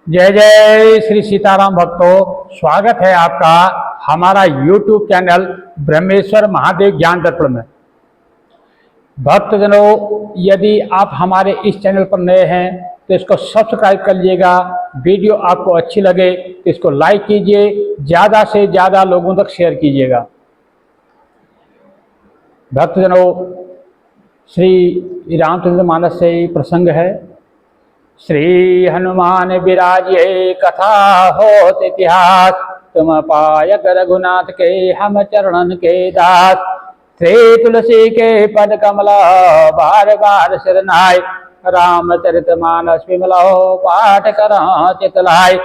जय जय श्री सीताराम भक्तों, स्वागत है आपका हमारा YouTube चैनल ब्रह्मेश्वर महादेव ज्ञान दर्पण में। भक्तजनों, यदि आप हमारे इस चैनल पर नए हैं तो इसको सब्सक्राइब कर लीजिएगा। वीडियो आपको अच्छी लगे तो इसको लाइक कीजिए, ज़्यादा से ज़्यादा लोगों तक शेयर कीजिएगा। भक्तजनों, श्री रामचंद्र मानस से प्रसंग है। श्री हनुमान विराजे कथा होत इतिहास, तुम पायक रघुनाथ के हम चरणन के दास। श्री तुलसी के पद कमला बार बार शरणाय, रामचरित मानस विमलो पाठ कर चितलाय।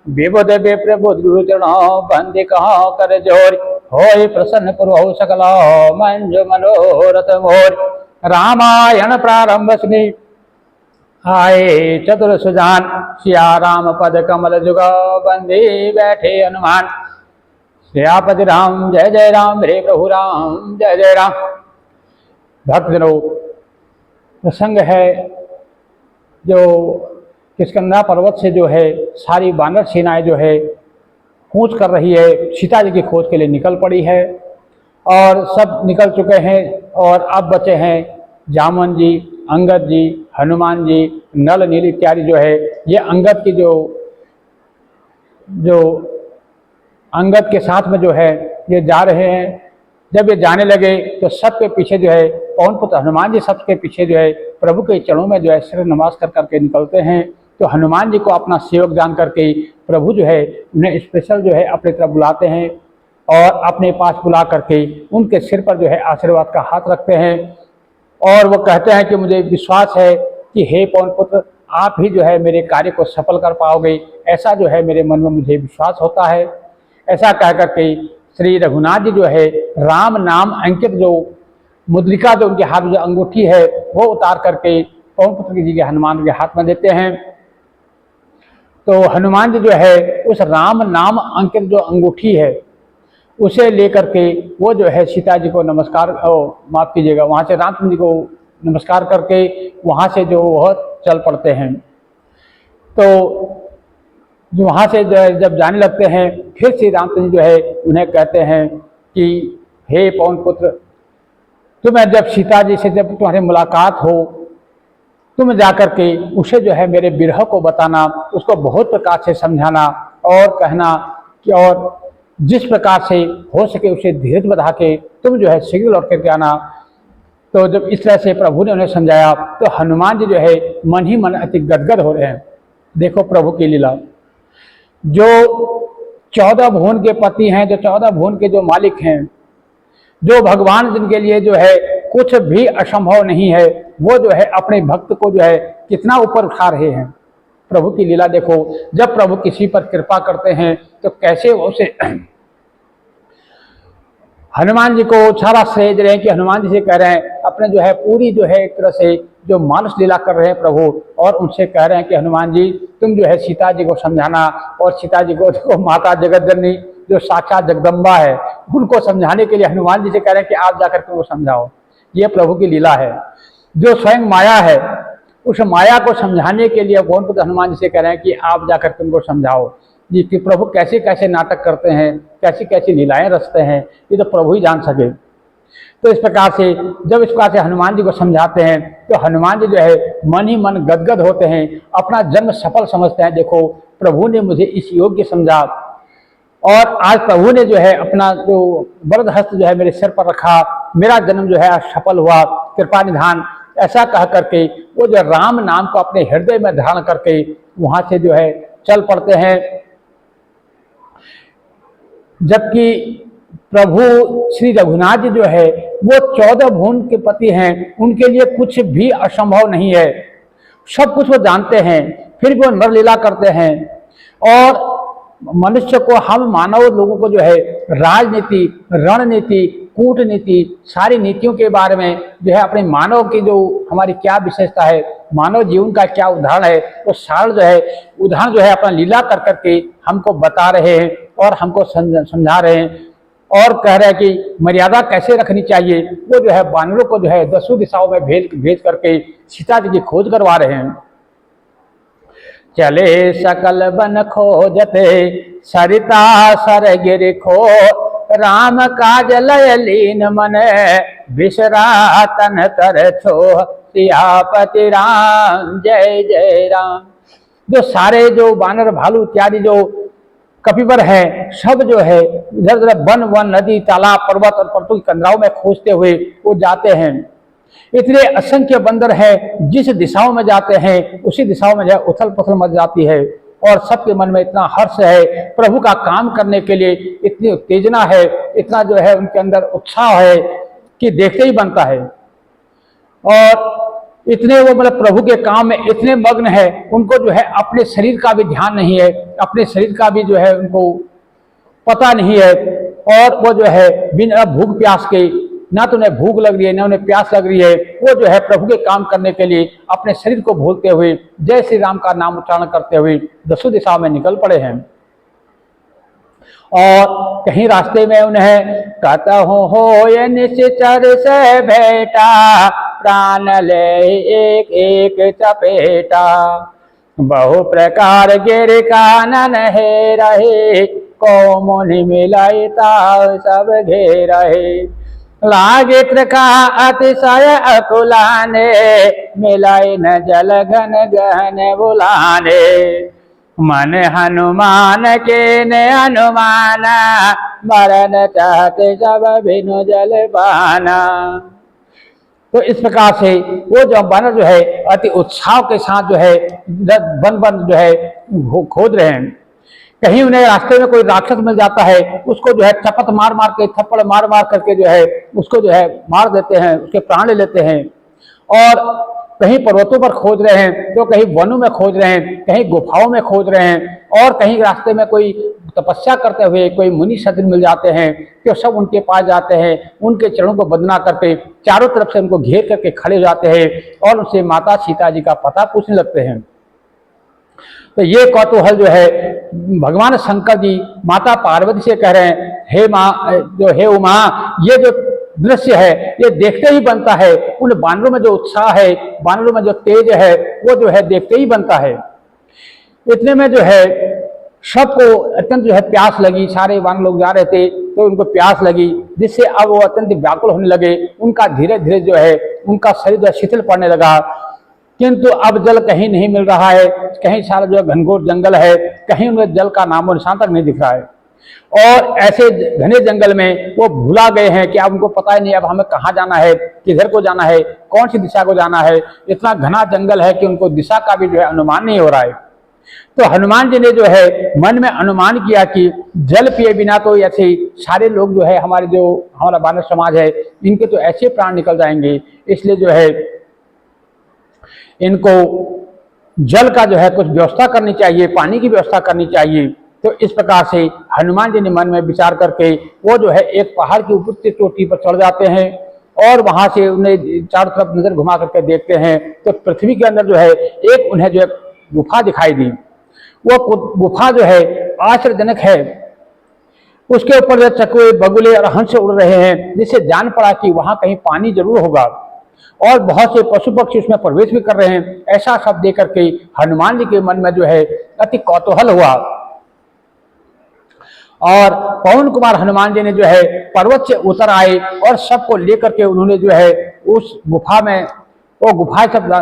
विबुध विप्र बुध गुरु चरणों बंदि कहो कर जोर, होय प्रसन्न पुरहु सकल मंजु मनोरथ मोर। रामायण प्रारंभ श्री आए चतुर सुजान, सिया राम पद कमल जुग बंदी बैठे हनुमान। सियापति राम जय जय राम, रे प्रभु राम जय जय राम। भक्तजनों, प्रसंग है जो किष्किंधा पर्वत से जो है सारी वानर सेनाएं जो है कूच कर रही है, सीता जी की खोज के लिए निकल पड़ी है और सब निकल चुके हैं और अब बचे हैं जामन जी, अंगद जी, हनुमान जी, नल नील इत्यादि जो है ये अंगद की जो अंगद के साथ में जो है ये जा रहे हैं। जब ये जाने लगे तो सबके पीछे जो है पवन पुत्र हनुमान जी सबके पीछे जो है प्रभु के चरणों में जो है सिर नमस्कार करके निकलते हैं। तो हनुमान जी को अपना सेवक जान करके प्रभु जो है उन्हें स्पेशल जो है अपनी तरफ बुलाते हैं और अपने पास बुला करके उनके सिर पर जो है आशीर्वाद का हाथ रखते हैं और वो कहते हैं कि मुझे विश्वास है कि हे पवन पुत्र, आप ही जो है मेरे कार्य को सफल कर पाओगे, ऐसा जो है मेरे मन में मुझे विश्वास होता है। ऐसा कह करके श्री रघुनाथ जी जो है राम नाम अंकित जो मुद्रिका जो उनके हाथ में जो अंगूठी है वो उतार करके पवन पुत्र जी के हनुमान के हाथ में देते हैं। तो हनुमान जी जो है उस राम नाम अंकित जो अंगूठी है उसे लेकर के वो जो है सीता जी को नमस्कार, माफ़ कीजिएगा, वहाँ से रामचंद्र जी को नमस्कार करके वहाँ से जो वह चल पड़ते हैं। तो जो वहाँ से जब जाने लगते हैं फिर श्री रामचंद्र जी जो है उन्हें कहते हैं कि हे पवन पुत्र, तुम्हें जब सीता जी से जब तुम्हारी मुलाकात हो तुम जाकर के उसे जो है मेरे विरह को बताना, उसको बहुत प्रकार से समझाना और कहना कि और जिस प्रकार से हो सके उसे धीरज बढ़ा के तुम जो है शीघ्र लौट करके आना। तो जब इस तरह से प्रभु ने उन्हें समझाया तो हनुमान जी जो है मन ही मन अति गदगद हो रहे हैं। देखो प्रभु की लीला, जो 14 भुवन के पति हैं, जो 14 भुवन के जो मालिक हैं, जो भगवान जिनके लिए जो है कुछ भी असंभव नहीं है, वो जो है अपने भक्त को जो है कितना ऊपर उठा रहे हैं। प्रभु की लीला देखो, जब प्रभु किसी पर कृपा करते हैं तो कैसे उसे हनुमान जी को सारा श्रेय दे रहे हैं कि हनुमान जी से कह रहे हैं अपने जो है पूरी जो है एक तरह से जो मानस लीला कर रहे हैं प्रभु, और उनसे कह रहे हैं कि हनुमान जी तुम जो है सीता जी को समझाना, और सीता जी को देखो माता जगतजननी जो साक्षात जगदम्बा है उनको समझाने के लिए हनुमान जी से कह रहे हैं कि आप जाकर के वो समझाओ। ये प्रभु की लीला है। जो स्वयं माया है उस माया को समझाने के लिए कौन पुत्र हनुमान जी से कह रहे हैं कि आप जाकर के उनको समझाओ। ये कि प्रभु कैसे कैसे नाटक करते हैं, कैसी कैसी लीलाएं रचते हैं, ये तो प्रभु ही जान सके। तो इस प्रकार से जब इस प्रकार से हनुमान जी को समझाते हैं तो हनुमान जी जो है मन ही मन गदगद होते हैं, अपना जन्म सफल समझते हैं। देखो प्रभु ने मुझे इस योग्य समझा और आज प्रभु ने जो है अपना जो वरद हस्त जो है मेरे सिर पर रखा, मेरा जन्म जो है सफल हुआ, कृपा निधान, ऐसा कह करके वो जो राम नाम को अपने हृदय में धारण करके वहां से जो है चल पड़ते हैं। जबकि प्रभु श्री रघुनाथ जी जो है वो 14 भुवन के पति हैं, उनके लिए कुछ भी असंभव नहीं है, सब कुछ वो जानते हैं, फिर भी वो नरलीला करते हैं। और मनुष्य को, हम मानव लोगों को जो है राजनीति, रणनीति, कूटनीति, सारी नीतियों के बारे में जो है अपने मानव की जो हमारी क्या विशेषता है, मानव जीवन का क्या उदाहरण है, वो सार जो है उदाहरण जो है अपना लीला कर करके हमको बता रहे हैं और हमको समझा रहे हैं और कह रहे हैं कि मर्यादा कैसे रखनी चाहिए। वो जो है वानरों को जो है 10 दिशाओं में भेज करके सीता जी की खोज करवा रहे हैं। चले सकल बन खोजते, सरिता सर गिर खो, राम काज लय लीन मन, बिसरा तन कर छो, सियापति राम जय जय राम। जो सारे जो बानर भालू इत्यादि जो कपिवर है, सब जो है इधर उधर वन वन नदी तालाब पर्वत और पर्वतों की कंदराओं में खोजते हुए वो जाते हैं। इतने असंख्य बंदर है, जिस दिशाओं में जाते हैं उसी दिशाओं में जो उथल पुथल मच जाती है, और सबके मन में इतना हर्ष है, प्रभु का काम करने के लिए इतनी उत्तेजना है, इतना जो है उनके अंदर उत्साह है कि देखते ही बनता है। और इतने वो मतलब प्रभु के काम में इतने मग्न है, उनको जो है अपने शरीर का भी ध्यान नहीं है, अपने शरीर का भी जो है उनको पता नहीं है, और वो जो है बिना भूख प्यास के, ना तो उन्हें भूख लग रही है ना उन्हें प्यास लग रही है, वो जो है प्रभु के काम करने के लिए अपने शरीर को भूलते हुए जय श्री राम का नाम उच्चारण करते हुए दसों दिशाओं में निकल पड़े हैं। और कहीं रास्ते में उन्हें कहता हो ये निश्चर से भेटा, प्राण ले एक एक चपेटा, बहु प्रकार गिर कानन है रहे, को मुनि मिलाइता सब घेर रहे, लागे त्रिका अतिशय अकुलाने, मिलाई न जल घन गहन बुलाने, मन हनुमान के ने अनुमाना, मरण चाहते सब बिनु जल पाना। तो इस प्रकार से वो जो बानर जो है अति उत्साह के साथ जो है वन वन जो है खोद रहे हैं। कहीं उन्हें रास्ते में कोई राक्षस मिल जाता है, उसको जो है चपत मार मार के, थप्पड़ मार मार करके जो है उसको जो है मार देते हैं, उसके प्राण ले लेते हैं। और कहीं पर्वतों पर खोज रहे हैं, तो कहीं वनों में खोज रहे हैं, कहीं गुफाओं में खोज रहे हैं, और कहीं रास्ते में कोई तपस्या करते हुए कोई मुनि सज्जन मिल जाते हैं, तो सब उनके पास जाते हैं, उनके चरणों को वंदना करके चारों तरफ से उनको घेर करके खड़े हो जाते हैं और उनसे माता सीता जी का पता पूछने लगते हैं। तो ये कौतूहल जो है भगवान शंकर जी माता पार्वती से कह रहे हैं, हे माँ, जो हे उमा, ये जो दृश्य है ये देखते ही बनता है, उन बानरों में जो उत्साह है, बानरों में जो तेज है, वो जो है देखते ही बनता है। इतने में जो है सबको अत्यंत जो है प्यास लगी, सारे बानर लोग जा रहे थे तो उनको प्यास लगी, जिससे अब वो अत्यंत व्याकुल होने लगे, उनका धीरे धीरे जो है उनका शरीर जो शिथिल पड़ने लगा। किंतु अब जल कहीं नहीं मिल रहा है, कहीं सारा जो घनघोर जंगल है, कहीं उनमें जल का नामो निशान तक नहीं दिख रहा है। और ऐसे घने जंगल में वो भूला गए हैं कि अब उनको पता ही नहीं अब हमें कहाँ जाना है, किधर को जाना है, कौन सी दिशा को जाना है। इतना घना जंगल है कि उनको दिशा का भी जो है अनुमान नहीं हो रहा है। तो हनुमान जी ने जो है मन में अनुमान किया कि जल पिए बिना तो ऐसे सारे लोग जो है हमारा बानर समाज है, इनके तो ऐसे प्राण निकल जाएंगे, इसलिए जो है इनको जल का जो है कुछ व्यवस्था करनी चाहिए, पानी की व्यवस्था करनी चाहिए। तो इस प्रकार से हनुमान जी ने मन में विचार करके वो जो है एक पहाड़ की ऊपर से चोटी पर चढ़ जाते हैं और वहां से उन्हें चारों तरफ नजर घुमा करके देखते हैं तो पृथ्वी के अंदर जो है एक उन्हें जो है गुफा दिखाई दी। वो गुफा जो है आश्चर्यजनक है, उसके ऊपर जो चकवे बगुले और हंस उड़ रहे हैं, जिससे जान पड़ा कि वहां कहीं पानी जरूर होगा और बहुत से पशु पक्षी उसमें प्रवेश भी कर रहे हैं। ऐसा सब देख करके हनुमान जी के मन में जो है अति कौतूहल हुआ और पवन कुमार हनुमान जी ने जो है पर्वत से उतर आए और सबको लेकर के उन्होंने जो है उस गुफा में, वो गुफा सब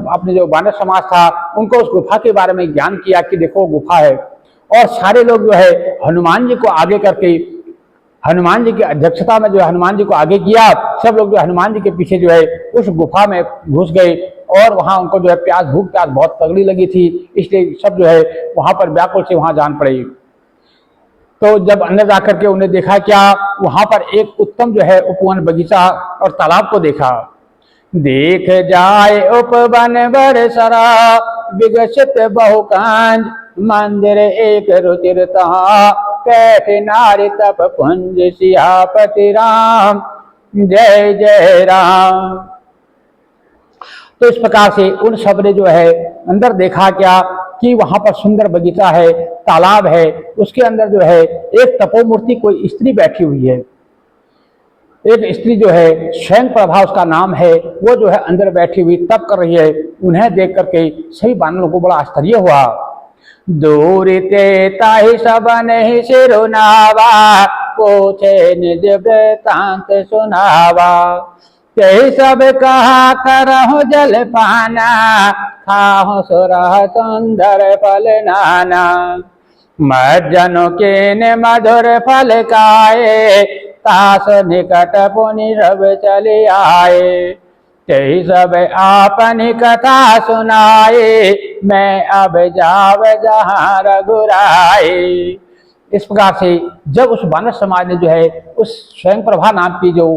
अपने जो बानर समाज था उनको उस गुफा के बारे में ज्ञान किया कि देखो गुफा है। और सारे लोग जो है हनुमान जी को आगे करके, हनुमान जी की अध्यक्षता में जो है हनुमान जी को आगे किया। सब लोग जो हनुमान जी के पीछे जो है उस गुफा में घुस गए और वहां उनको जो है भूख प्यास बहुत तगड़ी लगी थी, इसलिए सब जो है वहां पर व्याकुल से वहां जान पड़े। तो जब अंदर जाकर के उन्हें देखा क्या, वहां पर एक उत्तम जो है उपवन बगीचा और तालाब को देखा। देख जाए उपवन बरसरा, विकसित बहुकांज, मंदिर एक रुचिर तहा, कैठे नारी तप पुंज, सियापति राम जय जय राम। तो इस प्रकार से उन सब ने जो है अंदर देखा क्या कि वहां पर सुंदर बगीचा है, तालाब है, उसके अंदर जो है एक तपोमूर्ति कोई स्त्री बैठी हुई है। एक स्त्री जो है स्वयं प्रभा उसका नाम है, वो जो है अंदर बैठी हुई तप कर रही है। उन्हें देख करके सभी बानरों को बड़ा आश्चर्य हुआ दूर ते ताहि सब नहीं सिरुनावा, पूछे निज वृतांत सुनावा। ते सब कहा करहु जल पाना, खाहु सुरह सुंदर फल नाना। मज्जनु के ने मधुर फल खाए, तास निकट पुनि रव चले आए। ते सब आपनी कथा सुनाए, मैं अब जाव जहाँ रघुराए। इस प्रकार से जब उस वानर समाज ने जो है उस स्वयं प्रभा नाम की जो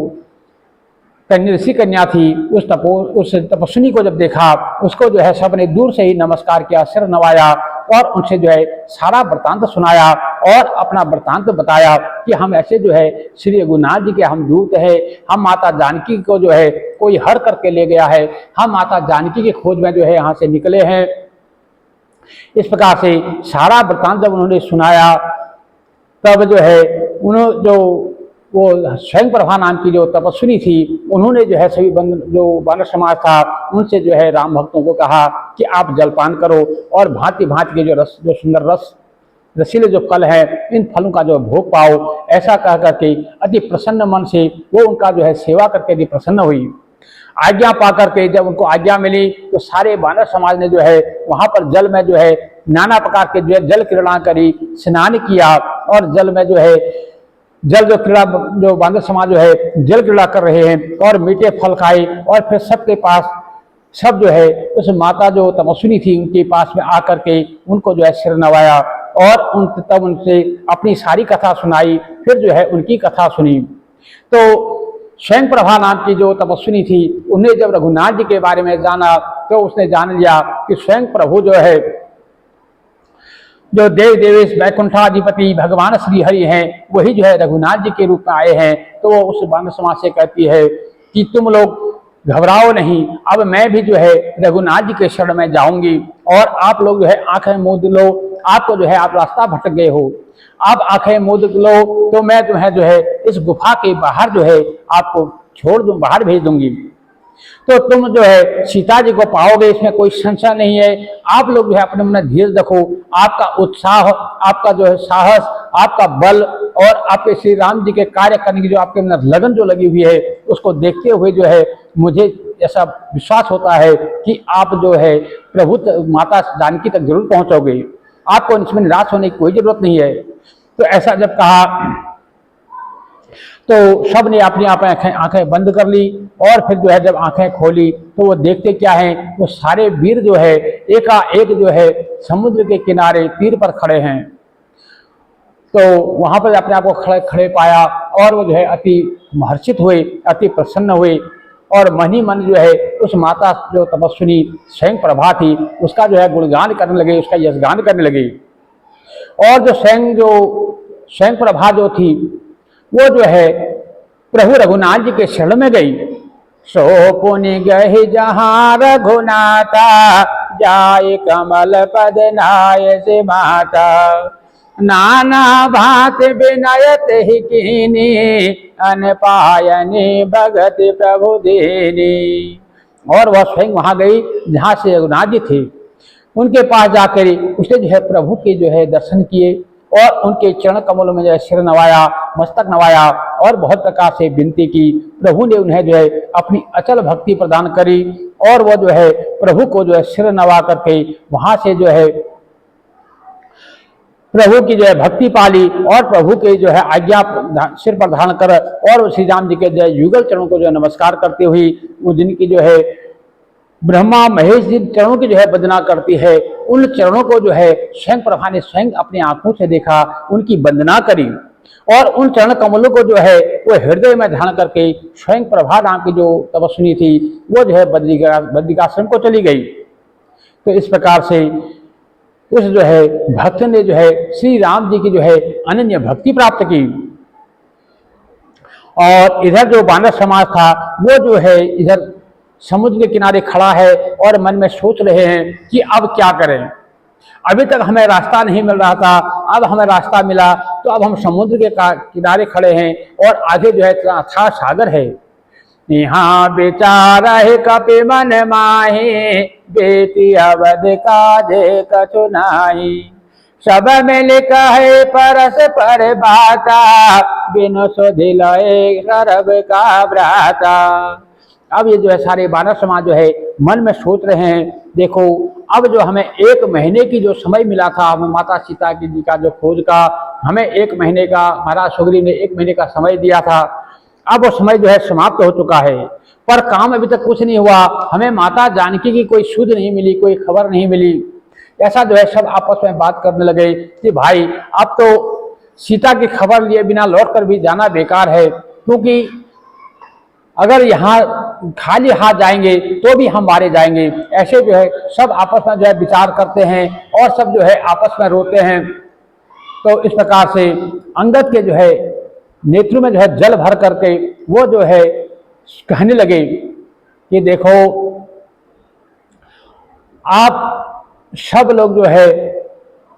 ऋषि कन्या थी, उस तपस्विनी को जब देखा, उसको जो है सबने दूर से ही नमस्कार किया, सिर नवाया और उनसे जो है सारा वृतांत सुनाया और अपना वृतांत बताया कि हम ऐसे जो है श्री रघुनाथ जी के हम दूत है, हम माता जानकी को जो है कोई हर करके ले गया है, हम माता जानकी की खोज में जो है यहाँ से निकले हैं। इस प्रकार से सारा वृतांत जब उन्होंने सुनाया, तब जो है उन्होंने जो वो स्वयं प्रभा नाम की जो तपस्विनी थी, उन्होंने जो है सभी जो वानर समाज था उनसे जो है राम भक्तों को कहा कि आप जलपान करो और भांति भांति के जो सुंदर रसीले जो फल है, इन फलों का जो भोग पाओ। ऐसा कह करके अति प्रसन्न मन से वो उनका जो है सेवा करके अति प्रसन्न हुई। आज्ञा पा करके जब उनको आज्ञा मिली तो सारे वानर समाज ने जो है वहां पर जल में जो है नाना प्रकार के जो है जल क्रीड़ा करी, स्नान किया और जल में जो है जल जो क्रीड़ा जो वानर समाज जो है जल क्रीड़ा कर रहे हैं और मीठे फल खाए। और फिर सबके पास सब जो है उस माता जो तपस्विनी थी उनके पास में आकर के उनको जो है सिर नवाया और तब उनसे अपनी सारी कथा सुनाई। फिर जो है उनकी कथा सुनी तो स्वयं प्रभा नाम की जो तपस्विनी थी, उन्हें जब रघुनाथ जी के बारे में जाना तो उसने जान लिया कि स्वयं प्रभु जो है जो देव देवेश वैकुंठाधिपति भगवान श्री हरि हैं, वही जो है रघुनाथ जी के रूप में आए हैं। तो वो उस वानर समाज से कहती है कि तुम लोग घबराओ नहीं, अब मैं भी जो है रघुनाथ जी के शरण में जाऊंगी और आप लोग जो है आंखें मूंद लो, आपको जो है आप रास्ता भटक गए हो, आप आंखें मूंद लो तो मैं तुम्हें जो है इस गुफा के बाहर जो है आपको छोड़ दूं, बाहर भेज दूंगी, तो तुम जो है सीता जी को पाओगे, इसमें कोई संशय नहीं है। आप लोग जो है अपने मन धीरज रखो, आपका उत्साह, आपका जो है साहस, आपका बल और आपके श्री राम जी के कार्य करने की जो आपके अंदर लगन जो लगी हुई है, उसको देखते हुए जो है मुझे ऐसा विश्वास होता है कि आप जो है प्रभु माता जानकी तक जरूर पहुंचोगे, आपको इसमें निराश होने की कोई जरूरत नहीं है। तो ऐसा जब कहा तो सब ने अपनी आंखें बंद कर ली और फिर जो है जब आंखें खोली तो वो देखते क्या है, वो सारे वीर जो है एकाएक जो है समुद्र के किनारे तीर पर खड़े हैं। तो वहां पर अपने आप को खड़े पाया और वो जो है अति महर्षित हुए, अति प्रसन्न हुए और मन ही मन जो है उस माता जो तपस्विनी स्वयं प्रभा थी उसका जो है गुणगान करने लगे, उसका यशगान करने लगे। और जो स्वयं प्रभा जो थी वो जो है प्रभु रघुनाथ जी के शरण में गई। सो पुनि गहि जहाँ रघुनाथा, जाय कमल पद नाय से माता। नाना भात विनयत ही कीनी, अन पायनी भगत प्रभु दीनी। और वह स्वयं वहां गई जहाँ से रघुनाथ जी थे, उनके पास जाकर उसने जो है प्रभु के जो है दर्शन किए और उनके चरण कमलों में जो है सिर नवाया, मस्तक नवाया और बहुत प्रकार से विनती की। प्रभु ने उन्हें जो है अपनी अचल भक्ति प्रदान करी और वो जो है प्रभु को जो है सिर नवा करके वहां से जो है प्रभु की जो है भक्ति पाली और प्रभु के जो है आज्ञा सिर पर धारण कर और श्री राम जी के जो है युगल चरणों को जो है नमस्कार करते हुए वो जिनकी जो है ब्रह्मा महेश जिन चरणों की जो है वंदना करती है, उन चरणों को जो है स्वयं प्रभा ने स्वयं अपनी आंखों से देखा, उनकी वंदना करी और उन चरण कमलों को जो है वो हृदय में धारण करके स्वयं प्रभा नाम की जो तपस्विनी थी वो जो है बद्रिकाश्रम को चली गई। तो इस प्रकार से उस जो है भक्त ने जो है श्री राम जी की जो है अनन्य भक्ति प्राप्त की। और इधर जो वानर समाज था वो जो है इधर समुद्र के किनारे खड़ा है और मन में सोच रहे हैं कि अब क्या करें, अभी तक हमें रास्ता नहीं मिल रहा था, अब हमें रास्ता मिला तो अब हम समुद्र के किनारे खड़े हैं और आगे जो है अथाह सागर है। यहाँ बेचारा है कपि मन माही, बेटी अवध काजे कछु नाही। सब मिल कहे परस्पर बाता, बिनु सुधि लय सरब का भ्राता। अब ये जो है सारे वानर समाज जो है मन में सोच रहे हैं, देखो अब जो हमें 1 महीने की जो समय मिला था, हमें माता सीता की जी का जो खोज का, हमें 1 महीने का महाराज सुग्रीव ने 1 महीने का समय दिया था, अब वो समय जो है समाप्त हो चुका है, पर काम अभी तक कुछ नहीं हुआ। हमें माता जानकी की कोई सुध नहीं मिली, कोई खबर नहीं मिली। ऐसा जो है सब आपस में बात करने लगे कि भाई अब तो सीता की खबर लिए बिना लौट कर भी जाना बेकार है, क्योंकि अगर यहाँ खाली हाथ जाएंगे तो भी हम मारे जाएंगे। ऐसे जो है सब आपस में जो है विचार करते हैं और सब जो है आपस में रोते हैं। तो इस प्रकार से अंगद के जो है नेत्र में जो है जल भर करके वो जो है कहने लगे कि देखो आप सब लोग जो है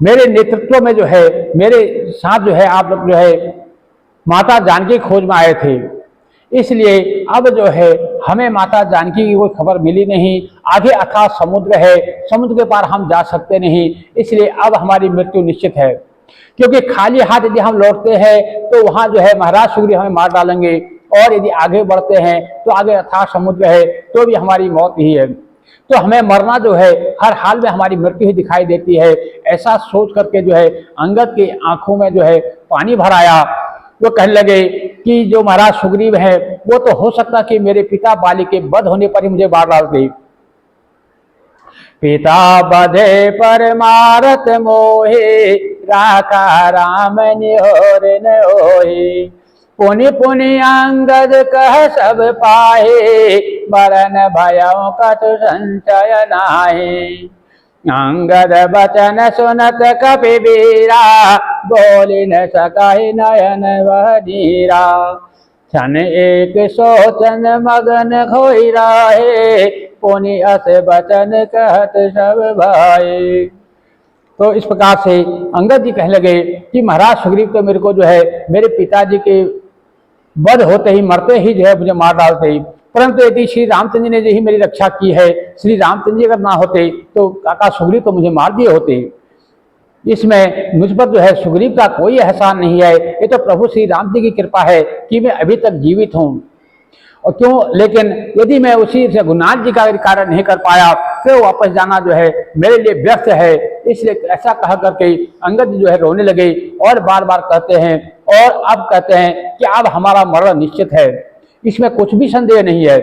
मेरे नेतृत्व में जो है मेरे साथ जो है आप लोग जो है माता जानकी खोज में आए थे, इसलिए अब जो है हमें माता जानकी की कोई खबर मिली नहीं। आगे अथाह समुद्र है, समुद्र के पार हम जा सकते नहीं, इसलिए अब हमारी मृत्यु निश्चित है। क्योंकि खाली हाथ यदि हम लौटते हैं तो वहां जो है महाराज सुग्रीव हमें मार डालेंगे, और यदि आगे बढ़ते हैं तो आगे अथाह समुद्र है तो भी हमारी मौत ही है। तो हमें मरना जो है हर हाल में हमारी मृत्यु ही दिखाई देती है। ऐसा सोच करके जो है अंगद की आंखों में जो है पानी भर आया। वो कहने लगे कि जो महाराज सुग्रीव है वो तो हो सकता कि मेरे पिता बाली के वध होने पर ही मुझे मार डालते। पिता बधे पर मारत मोहे, राखा राम निहोर न होए। पुनि पुनि अंगद कह सब पाहे, मरण भयों कछु संचय नाहे। अंगद बचन सुनत कपिवीरा, बोली न सकाहि नयन वह नीरा। क्षण एक सोचन मगन खोई राहे, पुनि अस बचन कहत सब भाई। तो इस प्रकार से अंगद जी कहने लगे कि महाराज सुग्रीव तो मेरे को जो है मेरे पिताजी के वध होते ही, मरते ही जो है मुझे मार डालते ही, परंतु यदि श्री रामचंद्र ने जो ही मेरी रक्षा की है, श्री रामचंद्र जी अगर ना होते तो काका सुग्रीव तो मुझे मार दिए होते। इसमें मुझ पर जो है सुग्रीव का कोई एहसान नहीं है, ये तो प्रभु श्री राम जी की कृपा है कि मैं अभी तक जीवित हूँ। और क्यों, लेकिन यदि मैं उसी रघुनाथ जी का कार्य नहीं कर पाया तो वापस जाना जो है मेरे लिए व्यर्थ है। इसलिए ऐसा कह करके अंगद जो है रोने लगे और बार बार कहते हैं, और अब कहते हैं कि अब हमारा मरण निश्चित है, इसमें कुछ भी संदेह नहीं है।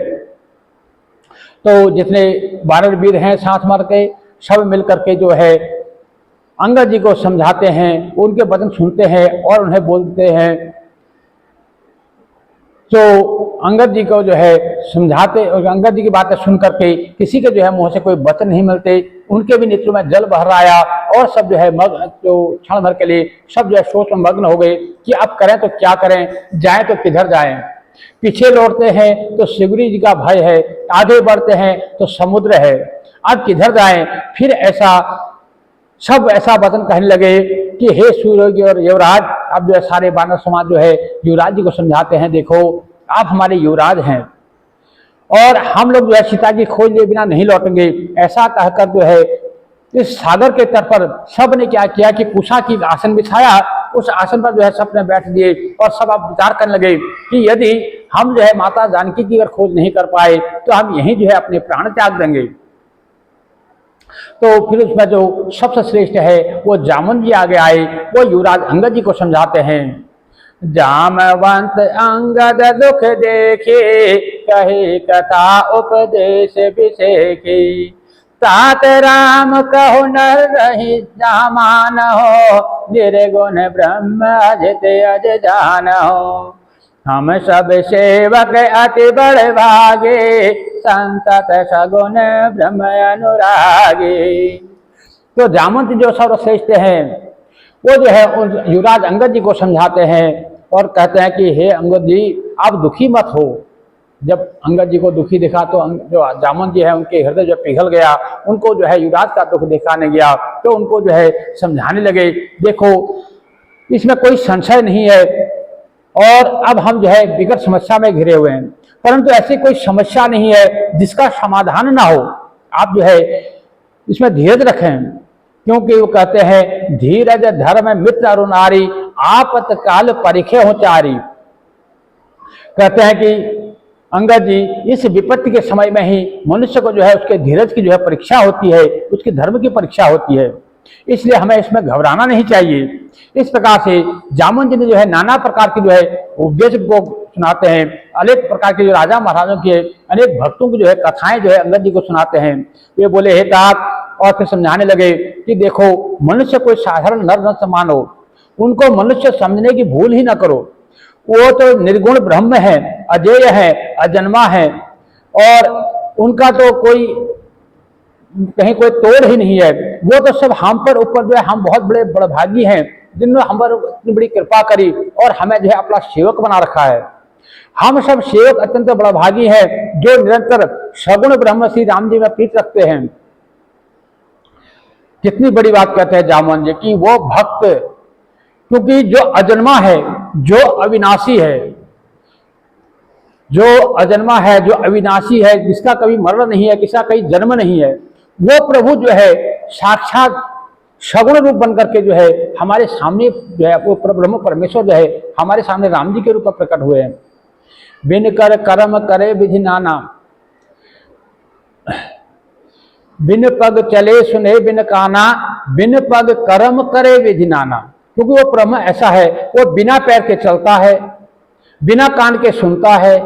तो जितने वानर वीर हैं साथ मर के सब मिल करके जो है अंगद जी को समझाते हैं, उनके वचन सुनते हैं और उन्हें बोलते हैं। तो अंगद जी को जो है समझाते, और अंगद जी की बातें सुन करके किसी के जो है मुंह से कोई वचन नहीं मिलते, उनके भी नेत्रों में जल बह आया और सब जो है जो क्षण भर के लिए सब जो है सोच में मग्न हो गए कि अब करें तो क्या करें, जाएं तो किधर जाएं। पीछे लौटते हैं तो सुग्रीव जी का भय है, आगे बढ़ते हैं तो समुद्र है, अब किधर जाएं। फिर ऐसा सब ऐसा वचन कहने लगे कि हे सूर्य और युवराज, अब जो है सारे वानर समाज जो है युवराज जी को समझाते हैं, देखो आप हमारे युवराज हैं और हम लोग जो है सीता की खोज लिए बिना नहीं लौटेंगे। ऐसा कहकर जो है इस सागर के तट पर सब ने क्या किया कि कुशा की आसन बिछाया, उस आसन पर जो है सब ने बैठ दिए और सब अब विचार करने लगे कि यदि हम जो है माता जानकी की अगर खोज नहीं कर पाए तो हम यहीं जो है अपने प्राण त्याग देंगे। तो फिर उसमें जो सबसे श्रेष्ठ है वो जामुन जी आगे आए, वो युवराज अंगद जी को समझाते हैं। जामवंत अंगद दुख देखे, कहे कथा उपदेश विषेखी। तात राम कहो नर रही जामान हो, निर्गुण ब्रह्म अजित अज जान हो। हम सब सेवक अति बड़ भागे, संतत सगुन ब्रह्म अनुरागी। तो जामवंत जो सर्वश्रेष्ठ हैं वो जो है उन युवराज अंगद जी को समझाते हैं और कहते हैं कि हे अंगद जी आप दुखी मत हो। जब अंगद जी को दुखी देखा तो जो जामवंत जी है उनके हृदय जो पिघल गया, उनको जो है युवराज का दुख दिखाने गया तो उनको जो है समझाने लगे, देखो इसमें कोई संशय नहीं है और अब हम जो है विकट समस्या में घिरे हुए हैं, परंतु ऐसी कोई समस्या नहीं है जिसका समाधान ना हो। आप जो है इसमें धीरज रखें, क्योंकि वो कहते हैं धीरज धर्म मित्र अरु नारी आपतकाल परीखे हो चारी। कहते हैं कि अंगद जी इस विपत्ति के समय में ही मनुष्य को जो है उसके धीरज की जो है परीक्षा होती है, उसकी धर्म की परीक्षा होती है, इसलिए हमें इसमें घबराना नहीं चाहिए। इस प्रकार से जामुन जी ने जो है नाना प्रकार की जो है उपदेश को सुनाते हैं, अनेक प्रकार के जो राजा महाराजों के अनेक भक्तों की जो है कथाएं जो है अंगद जी को सुनाते हैं। वे बोले हे तात, और फिर समझाने लगे कि देखो मनुष्य कोई साधारण नर न मानो, उनको मनुष्य समझने की भूल ही ना करो। वो तो निर्गुण ब्रह्म है, अजेय है, अजन्मा है, और उनका तो कोई कहीं कोई तोड़ ही नहीं है। वो तो सब हम पर ऊपर जो है हम बहुत बड़े बड़भागी हैं जिन्होंने हम पर इतनी बड़ी कृपा करी और हमें जो है अपना सेवक बना रखा है। हम सब सेवक अत्यंत बड़भागी हैं जो निरंतर सगुण ब्रह्म श्री राम जी में प्रीत रखते हैं। कितनी बड़ी बात कहते हैं जामुन जी की वो भक्त, क्योंकि जो अजन्मा है, जो अविनाशी है, जो अजन्मा है, जो अविनाशी है, जिसका कभी मरण नहीं है, किसका कहीं जन्म नहीं है, वो प्रभु जो है साक्षात सगुण रूप बन करके जो है हमारे सामने जो है वो ब्रह्म परमेश्वर जो है हमारे सामने राम जी के रूप में प्रकट हुए हैं। बिन कर कर्म करे विधि नाना, बिन पग चले सुने बिन काना, बिन पग कर्म करे विधि नाना। क्योंकि वो ब्रह्म ऐसा है, वो बिना पैर के चलता है, बिना कान के सुनता है,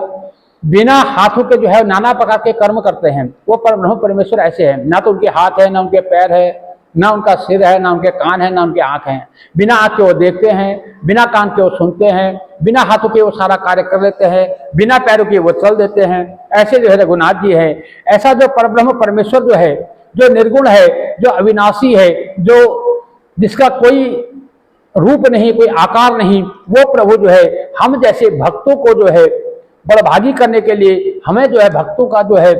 बिना हाथों के जो है नाना प्रकार के कर्म करते हैं। वो ब्रह्म परमेश्वर ऐसे हैं, ना तो उनके हाथ है, ना उनके पैर है, ना उनका सिर है, ना उनके कान है, ना उनके आंख हैं। बिना आंख के वो देखते हैं, बिना कान के वो सुनते हैं, बिना हाथों के वो सारा कार्य कर लेते हैं, बिना पैरों के वो चल देते हैं। ऐसे जो है रघुनाथ जी है। ऐसा जो परब्रह्म परमेश्वर जो है, जो निर्गुण है, जो अविनाशी है, जो जिसका कोई रूप नहीं, कोई आकार नहीं, वो प्रभु जो है हम जैसे भक्तों को जो है बड़भागी करने के लिए, हमें जो है भक्तों का जो है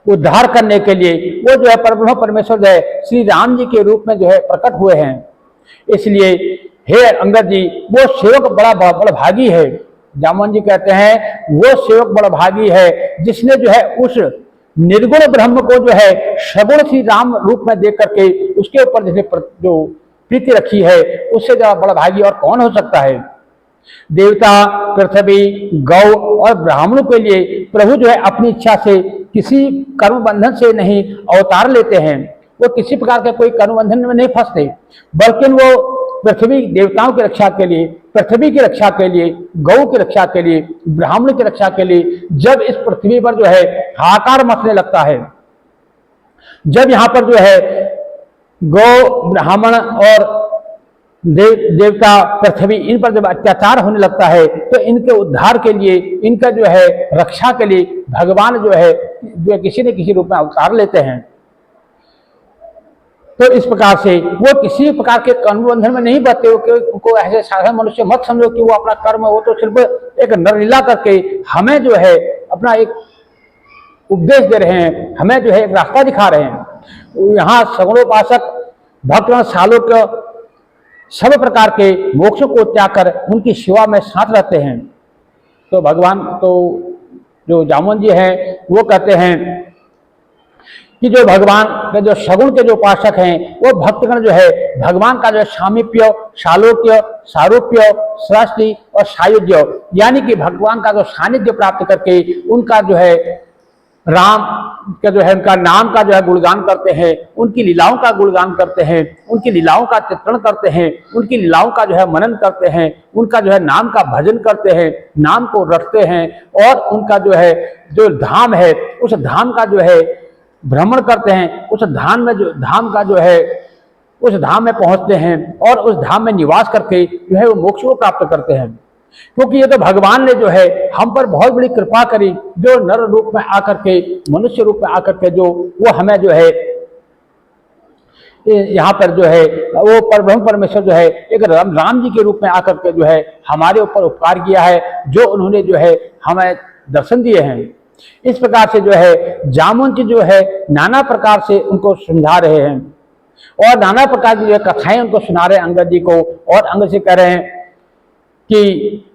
उद्धार करने के लिए वो जो है परब्रह्म परमेश्वर जो है श्री राम जी के रूप में जो है प्रकट हुए हैं। इसलिए हे अंगद जी, वो सेवक बड़ा बड़भागी है। जामुन जी कहते हैं वो सेवक बड़भागी है जिसने जो है उस निर्गुण ब्रह्म को जो है सगुण श्री राम रूप में देख करके उसके ऊपर जिसने जो प्रीति रखी है, उससे ज्यादा बड़भागी और कौन हो सकता है। देवता, पृथ्वी, गौ और ब्राह्मणों के लिए प्रभु जो है अपनी इच्छा से किसी कर्म बंधन से नहीं अवतार लेते हैं। वो किसी प्रकार के कोई कर्म बंधन में नहीं फंसते, बल्कि वो पृथ्वी देवताओं की रक्षा के लिए, पृथ्वी की रक्षा के लिए, गौ की रक्षा के लिए, ब्राह्मण की रक्षा के लिए, जब इस पृथ्वी पर जो है हाहाकार मचने लगता है, जब यहाँ पर जो है गौ, ब्राह्मण और देवता, पृथ्वी, इन पर जब अत्याचार होने लगता है, तो इनके उद्धार के लिए, इनका जो है रक्षा के लिए भगवान जो है किसी न किसी रूप में अवतार लेते हैं। तो इस प्रकार से वो किसी प्रकार के कर्म बंधन में नहीं बचते। उनको ऐसे साधारण मनुष्य मत समझो कि वो अपना कर्म, वो तो सिर्फ एक नरलीला करके हमें जो है अपना एक उपदेश दे रहे हैं, हमें जो है एक रास्ता दिखा रहे हैं। यहाँ सगुणोपासक भक्तगण सालों के सब प्रकार के मोक्ष को त्याग कर उनकी सेवा में साथ रहते हैं। तो भगवान, तो जो जामुन जी हैं वो कहते हैं कि जो भगवान के जो सगुण के जो उपासक हैं वो भक्तगण जो है भगवान का जो है सामीप्य, सालोक्य, सारूप्य, सृष्टि और सायुज्य, यानी कि भगवान का जो सानिध्य प्राप्त करके उनका जो है राम का जो है उनका नाम का जो है गुणगान करते हैं, उनकी लीलाओं का गुणगान करते हैं, उनकी लीलाओं का चित्रण करते हैं, उनकी लीलाओं का जो है मनन करते हैं, उनका जो है नाम का भजन करते हैं, नाम को रटते हैं और उनका जो है जो धाम है उस धाम का जो है भ्रमण करते हैं, उस धाम में जो धाम का जो है उस धाम में पहुंचते हैं और उस धाम में निवास करके जो है वो मोक्ष को प्राप्त करते हैं। क्योंकि ये तो भगवान ने जो है हम पर बहुत बड़ी कृपा करी, जो नर रूप में आकर के, मनुष्य रूप में आकर के जो वो हमें जो है यहाँ पर जो है वो परब्रह्म परमेश्वर जो है एक राम जी के रूप में आकर के जो है हमारे ऊपर उपकार किया है, जो उन्होंने जो है हमें दर्शन दिए हैं। इस प्रकार से जो है जामुन जी जो है नाना प्रकार से उनको समझा रहे हैं और नाना प्रकार की जो कथाएं उनको सुना रहे हैं अंगद जी को, और अंगद से कह रहे हैं कि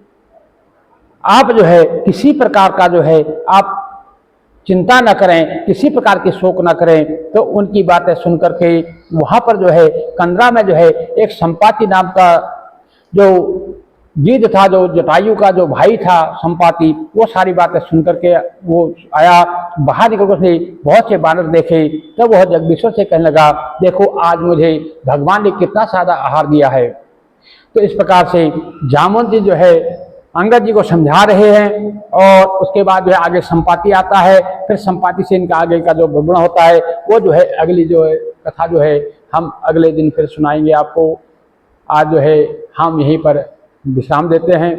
आप जो है किसी प्रकार का जो है आप चिंता न करें, किसी प्रकार की शोक न करें। तो उनकी बातें सुन करके वहाँ पर जो है कंदरा में जो है एक संपाति नाम का जो गिद्ध था, जो जटायु का जो भाई था संपाति, वो सारी बातें सुन करके वो आया। बाहर निकल उसने बहुत से बानर देखे, तब वह जगदीश्वर से कहने लगा, देखो आज मुझे भगवान ने कितना सादा आहार दिया है। तो इस प्रकार से जामवंत जी जो है अंगद जी को समझा रहे हैं, और उसके बाद जो है आगे संपाति आता है। फिर संपाति से इनका आगे का जो विवरण होता है वो जो है अगली जो है कथा जो है हम अगले दिन फिर सुनाएंगे आपको। आज जो है हम यहीं पर विश्राम देते हैं।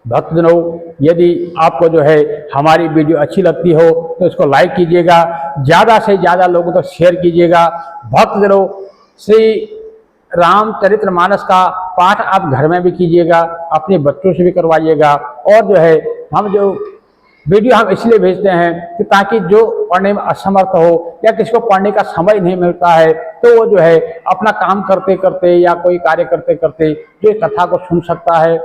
भक्तजनों, यदि आपको जो है हमारी वीडियो अच्छी लगती हो तो इसको लाइक कीजिएगा, ज़्यादा से ज़्यादा लोगों तक शेयर कीजिएगा। भक्तजनों, श्री रामचरितमानस का पाठ आप घर में भी कीजिएगा, अपने बच्चों से भी करवाइएगा। और जो है हम जो वीडियो हम इसलिए भेजते हैं कि ताकि जो पढ़ने में असमर्थ हो या किसी को पढ़ने का समय नहीं मिलता है, तो वो जो है अपना काम करते करते या कोई कार्य करते करते जो इस कथा को सुन सकता है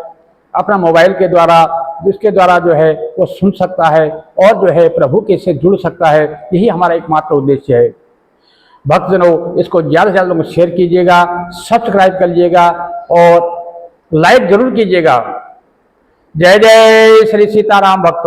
अपना मोबाइल के द्वारा, जिसके द्वारा जो है वो सुन सकता है और जो है प्रभु के से जुड़ सकता है। यही हमारा एकमात्र उद्देश्य है। भक्तजनों, इसको ज़्यादा से ज़्यादा लोगों को शेयर कीजिएगा, सब्सक्राइब कर लीजिएगा और लाइक जरूर कीजिएगा। जय जय श्री सीताराम। भक्तों।